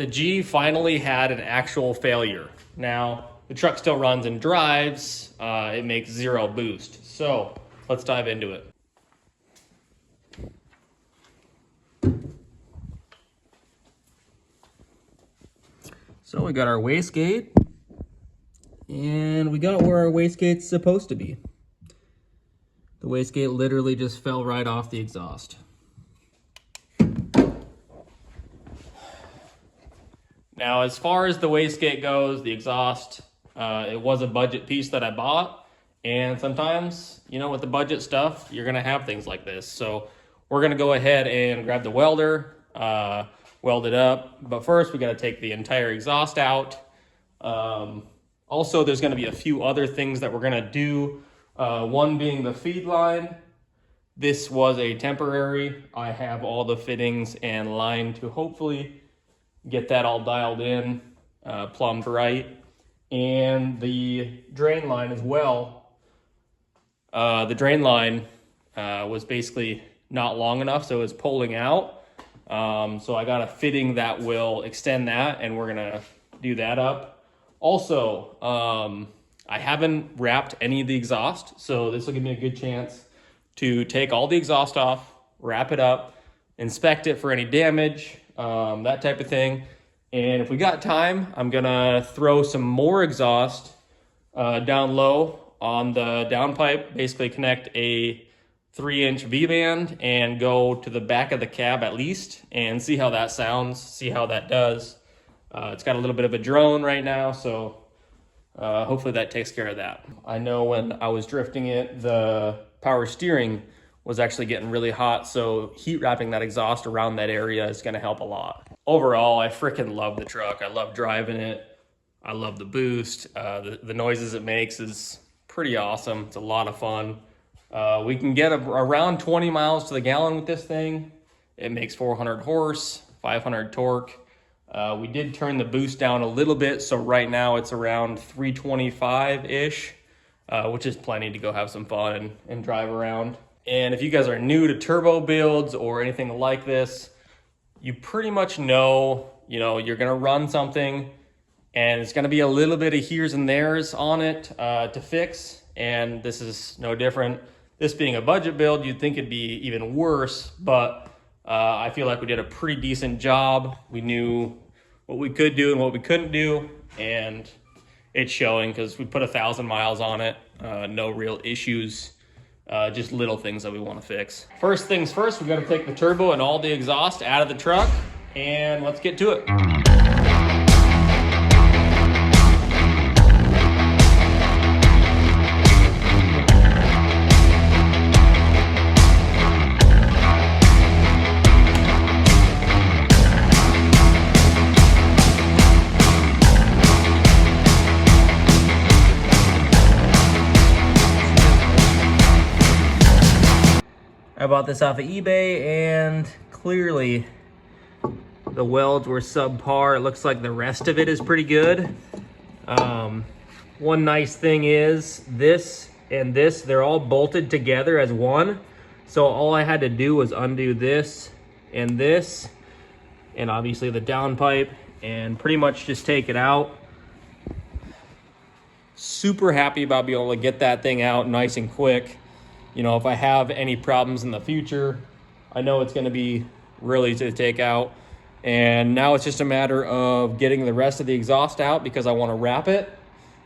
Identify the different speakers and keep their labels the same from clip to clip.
Speaker 1: The G finally had an actual failure. Now, the truck still runs and drives. It makes 0 boost. So let's dive into it. So we got our wastegate, and we got where our wastegate's supposed to be. The wastegate literally just fell right off the exhaust. Now, as far as the wastegate goes, the exhaust, it was a budget piece that I bought. And sometimes, you know, with the budget stuff, you're gonna have things like this. So we're gonna go ahead and grab the welder, weld it up. But first, we gotta take the entire exhaust out. Also, there's gonna be a few other things that we're gonna do. One being the feed line. This was a temporary. I have all the fittings and line to hopefully get that all dialed in, plumbed right. And the drain line as well. The drain line was basically not long enough, so it was pulling out. So I got a fitting that will extend that, and we're gonna do that up. Also, I haven't wrapped any of the exhaust, so this will give me a good chance to take all the exhaust off, wrap it up, inspect it for any damage, that type of thing. And if we got time, I'm gonna throw some more exhaust down low on the downpipe, basically connect a 3-inch V-band and go to the back of the cab at least and see how that sounds, see how that does. It's got a little bit of a drone right now, so hopefully that takes care of that. I know when I was drifting it, the power steering was actually getting really hot, so heat wrapping that exhaust around that area is gonna help a lot. Overall, I freaking love the truck. I love driving it. I love the boost. The noises it makes is pretty awesome. It's a lot of fun. We can get around 20 miles to the gallon with this thing. It makes 400 horse, 500 torque. We did turn the boost down a little bit, so right now it's around 325-ish, which is plenty to go have some fun and drive around. And if you guys are new to turbo builds or anything like this, you pretty much know, you're gonna run something and it's gonna be a little bit of here's and there's on it to fix, and this is no different. This being a budget build, you'd think it'd be even worse, but I feel like we did a pretty decent job. We knew what we could do and what we couldn't do, and it's showing because we put 1,000 miles on it. No real issues, just little things that we want to fix. First things first, we got to take the turbo and all the exhaust out of the truck, and let's get to it. I bought this off of eBay, and clearly the welds were subpar. It looks like the rest of it is pretty good. One nice thing is this and this, they're all bolted together as one. So all I had to do was undo this, and obviously the downpipe, and pretty much just take it out. Super happy about being able to get that thing out nice and quick. If I have any problems in the future, I know it's going to be really easy to take out. And now it's just a matter of getting the rest of the exhaust out because I want to wrap it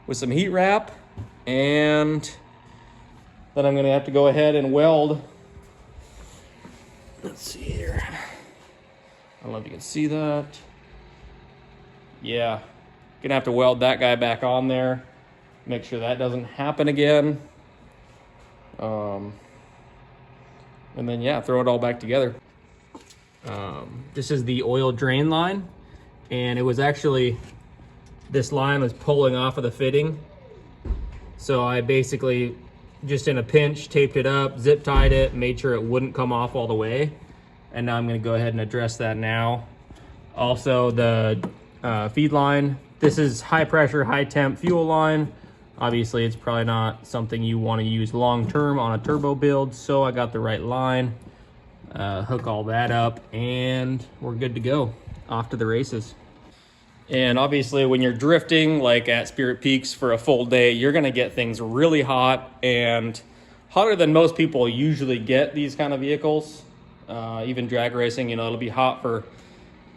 Speaker 1: with some heat wrap. And then I'm going to have to go ahead and weld. Let's see here. I don't know if you can see that. Yeah, going to have to weld that guy back on there. Make sure that doesn't happen again. And then, yeah, throw it all back together. This is the oil drain line, and it was actually, this line was pulling off of the fitting. So I basically, just in a pinch, taped it up, zip tied it, made sure it wouldn't come off all the way. And now I'm gonna go ahead and address that now. Also the feed line, this is high pressure, high temp fuel line. Obviously, it's probably not something you want to use long-term on a turbo build, so I got the right line, hook all that up, and we're good to go. Off to the races. And obviously when you're drifting, like at Spirit Peaks for a full day, you're gonna get things really hot, and hotter than most people usually get these kind of vehicles. Even drag racing, you know, it'll be hot for,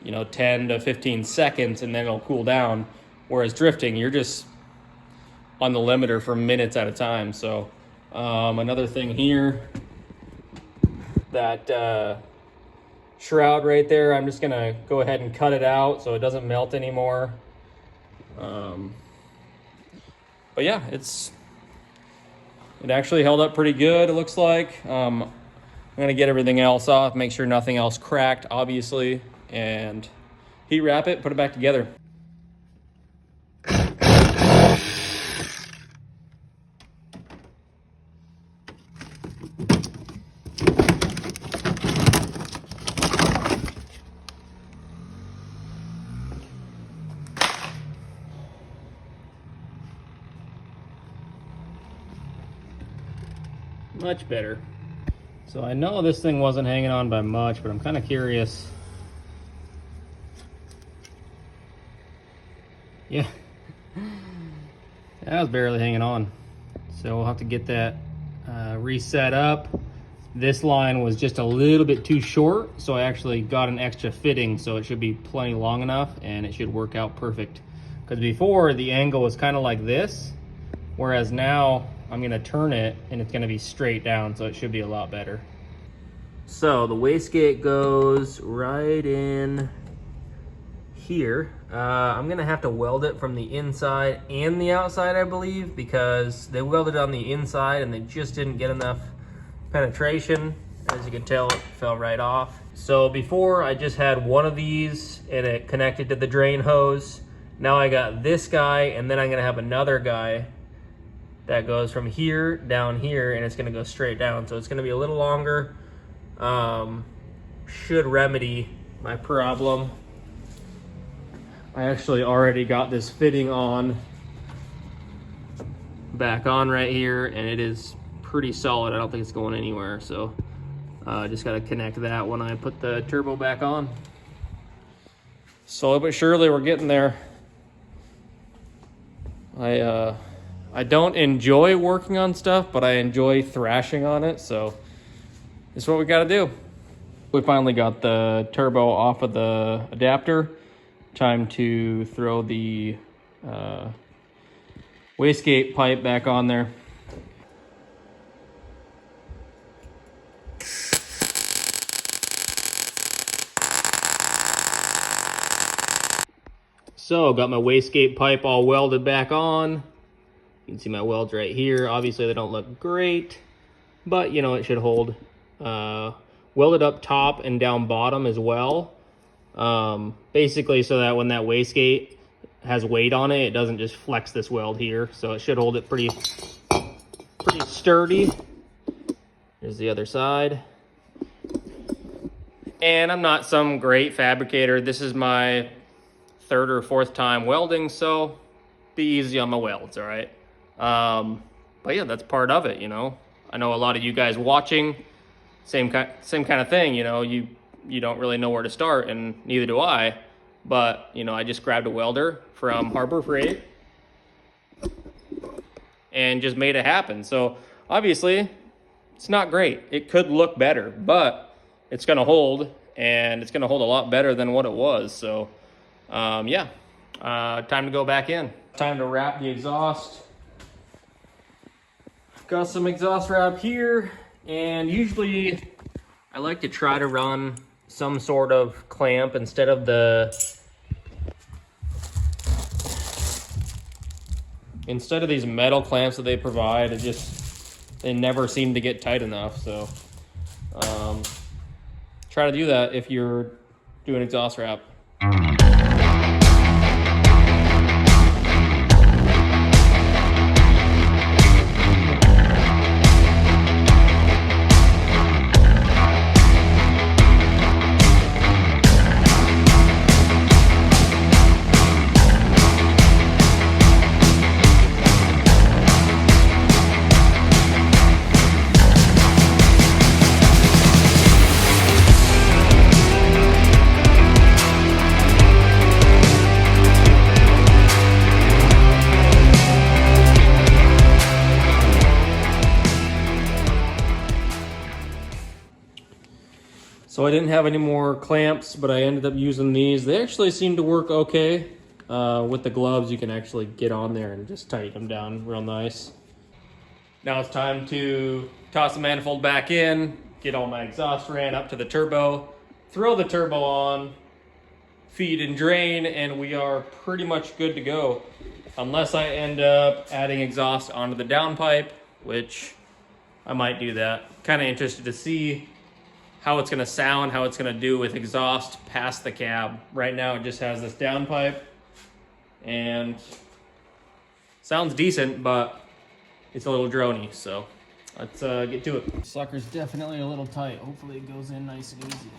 Speaker 1: you know, 10 to 15 seconds and then it'll cool down. Whereas drifting, you're just on the limiter for minutes at a time. So another thing here, that shroud right there, I'm just gonna go ahead and cut it out so it doesn't melt anymore. But yeah, it actually held up pretty good, it looks like. I'm gonna get everything else off, make sure nothing else cracked, obviously, and heat wrap it, put it back together. Much better. So I know this thing wasn't hanging on by much, but I'm kind of curious. Yeah, that was barely hanging on. So we'll have to get that reset up. This line was just a little bit too short, so I actually got an extra fitting, so it should be plenty long enough and it should work out perfect. Because before, the angle was kind of like this, whereas now I'm gonna turn it and it's gonna be straight down, so it should be a lot better. So the wastegate goes right in here. I'm gonna have to weld it from the inside and the outside, I believe, because they welded on the inside and they just didn't get enough penetration. As you can tell, it fell right off. So before, I just had one of these and it connected to the drain hose. Now I got this guy, and then I'm gonna have another guy that goes from here down here, and it's gonna go straight down. So it's gonna be a little longer. Should remedy my problem. I actually already got this fitting on, back on right here, and it is pretty solid. I don't think it's going anywhere. So just gotta connect that when I put the turbo back on. Slowly but surely we're getting there. I don't enjoy working on stuff, but I enjoy thrashing on it, so it's what we gotta do. We finally got the turbo off of the adapter. Time to throw the wastegate pipe back on there. So got my wastegate pipe all welded back on. You can see my welds right here. Obviously they don't look great, but you know, it should hold. Welded up top and down bottom as well. Basically so that when that wastegate has weight on it, it doesn't just flex this weld here. So it should hold it pretty sturdy. Here's the other side. And I'm not some great fabricator. This is my third or fourth time welding, so be easy on my welds, all right? But yeah, that's part of it, you know. I know a lot of you guys watching, same kind of thing, you know, you don't really know where to start, and neither do I. But, you know, I just grabbed a welder from Harbor Freight and just made it happen. So obviously it's not great. It could look better, but it's gonna hold, and it's gonna hold a lot better than what it was. So yeah, time to go back in. Time to wrap the exhaust. Got some exhaust wrap here, and usually I like to try to run some sort of clamp instead of these metal clamps that they provide. They never seem to get tight enough. So try to do that if you're doing exhaust wrap. So I didn't have any more clamps, but I ended up using these. They actually seem to work okay. With the gloves, you can actually get on there and just tighten them down real nice. Now it's time to toss the manifold back in, get all my exhaust ran up to the turbo, throw the turbo on, feed and drain, and we are pretty much good to go. Unless I end up adding exhaust onto the downpipe, which I might do that. Kind of interested to see how it's gonna sound, how it's gonna do with exhaust past the cab. Right now it just has this downpipe and sounds decent, but it's a little droney, so let's get to it. Sucker's definitely a little tight. Hopefully it goes in nice and easy.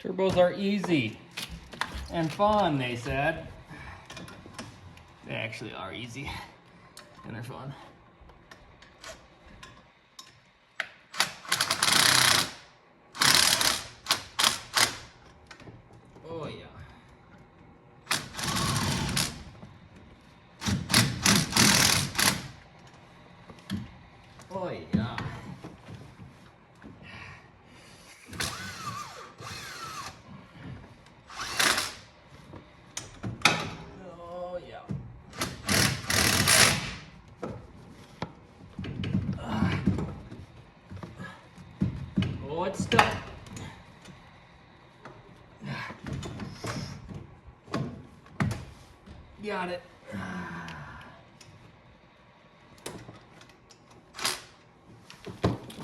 Speaker 1: Turbos are easy and fun, they said. They actually are easy and they're fun. Oh yeah. Oh yeah. Oh yeah. Oh, it's stuck. Got it.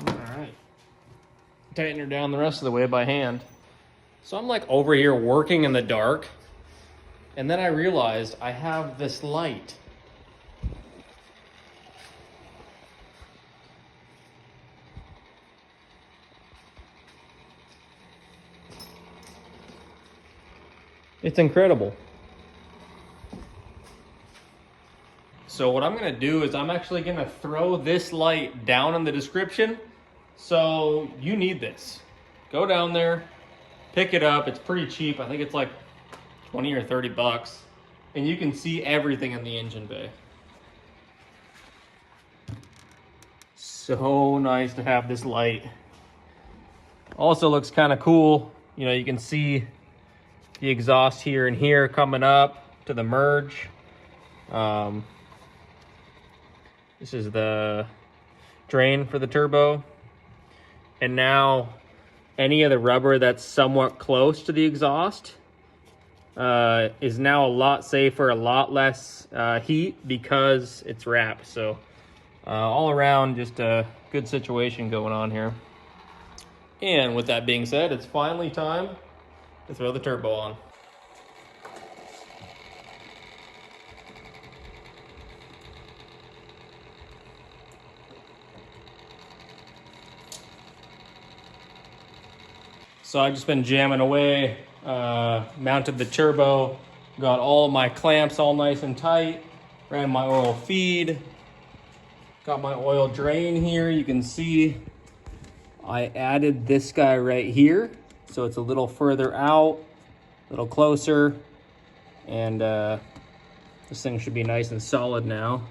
Speaker 1: Alright. Tighten her down the rest of the way by hand. So I'm like over here working in the dark, and then I realized I have this light. It's incredible. So what I'm gonna do is I'm actually gonna throw this light down in the description. So you need this. Go down there, pick it up. It's pretty cheap. I think it's like 20 or 30 bucks. And you can see everything in the engine bay. So nice to have this light. Also looks kind of cool. You know, you can see the exhaust here and here coming up to the merge. This is the drain for the turbo. And now any of the rubber that's somewhat close to the exhaust is now a lot safer, a lot less heat because it's wrapped. So all around, just a good situation going on here. And with that being said, it's finally time to throw the turbo on. So I've just been jamming away, mounted the turbo, got all my clamps all nice and tight, ran my oil feed, got my oil drain here. You can see I added this guy right here, so it's a little further out, a little closer, and this thing should be nice and solid now.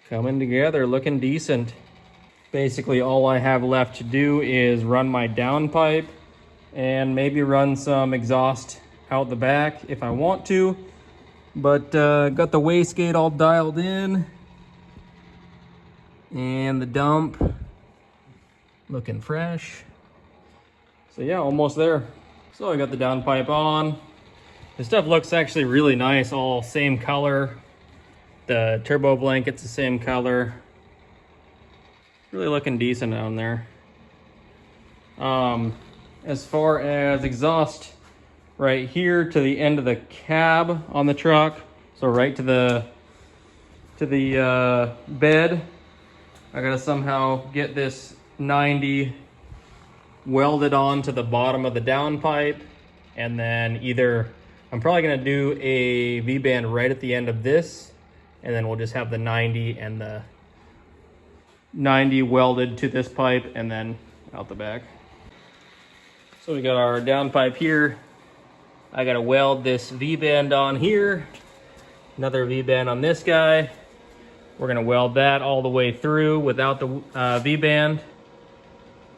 Speaker 1: Coming together, looking decent. Basically all I have left to do is run my downpipe and maybe run some exhaust out the back if I want to. But got the wastegate all dialed in and the dump looking fresh. So yeah, almost there. So I got the downpipe on. This stuff looks actually really nice, all same color. The turbo blanket's the same color. Really looking decent down there. As far as exhaust, right here to the end of the cab on the truck, so right to the bed, I gotta somehow get this 90 welded on to the bottom of the downpipe, and then either I'm probably gonna do a V-band right at the end of this, and then we'll just have the 90 and the 90 welded to this pipe and then out the back. So we got our downpipe here. I gotta weld this V-band on here, another V-band on this guy. We're gonna weld that all the way through without the V-band,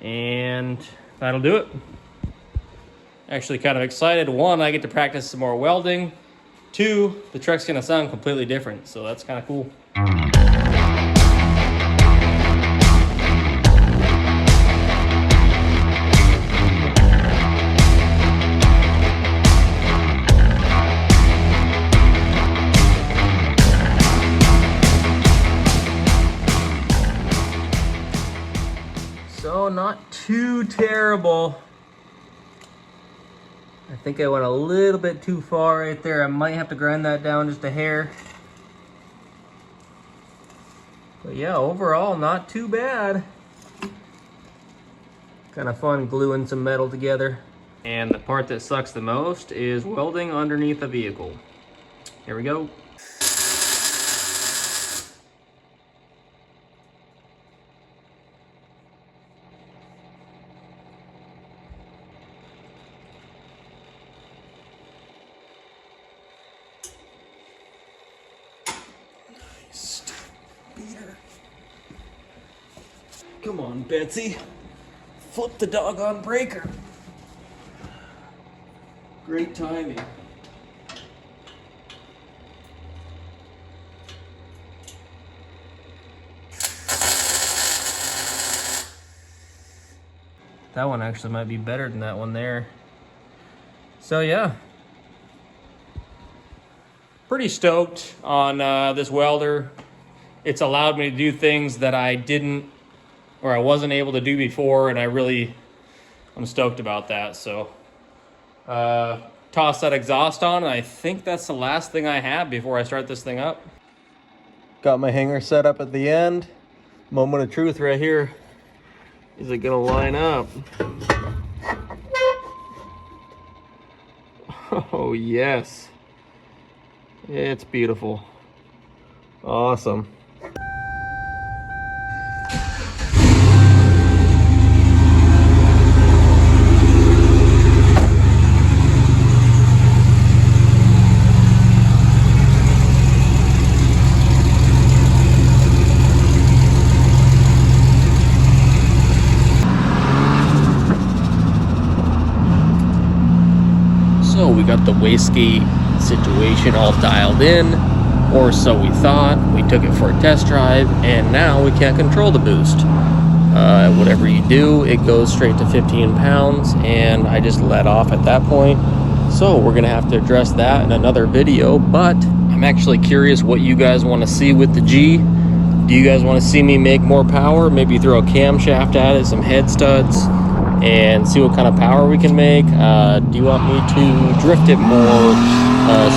Speaker 1: and that'll do it. Actually kind of excited. One, I get to practice some more welding. Two, the truck's gonna sound completely different, so that's kind of cool. So not too terrible. I think I went a little bit too far right there. I might have to grind that down just a hair. But yeah, overall, not too bad. Kind of fun gluing some metal together. And the part that sucks the most is welding underneath a vehicle. Here we go. Beater. Come on, Betsy. Flip the doggone breaker. Great timing. That one actually might be better than that one there. So yeah. Pretty stoked on this welder. It's allowed me to do things that I didn't, or I wasn't able to do before, and I'm stoked about that. So toss that exhaust on, and I think that's the last thing I have before I start this thing up. Got my hanger set up at the end. Moment of truth right here. Is it gonna line up? Oh yes. It's beautiful. Awesome. So we got the wastegate situation all dialed in, or so we thought. We took it for a test drive, and now we can't control the boost. Whatever you do, it goes straight to 15 pounds, and I just let off at that point. So we're gonna have to address that in another video, but I'm actually curious what you guys want to see with the G. Do you guys want to see me make more power? Maybe throw a camshaft at it, some head studs, and see what kind of power we can make? Do you want me to drift it more?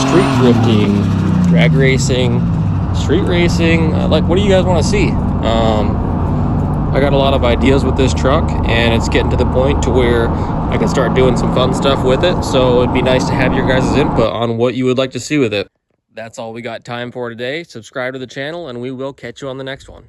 Speaker 1: Street drifting, drag racing, street racing? Like, what do you guys want to see? I got a lot of ideas with this truck, and it's getting to the point to where I can start doing some fun stuff with it. So it'd be nice to have your guys' input on what you would like to see with it. That's all we got time for today. Subscribe to the channel, and we will catch you on the next one.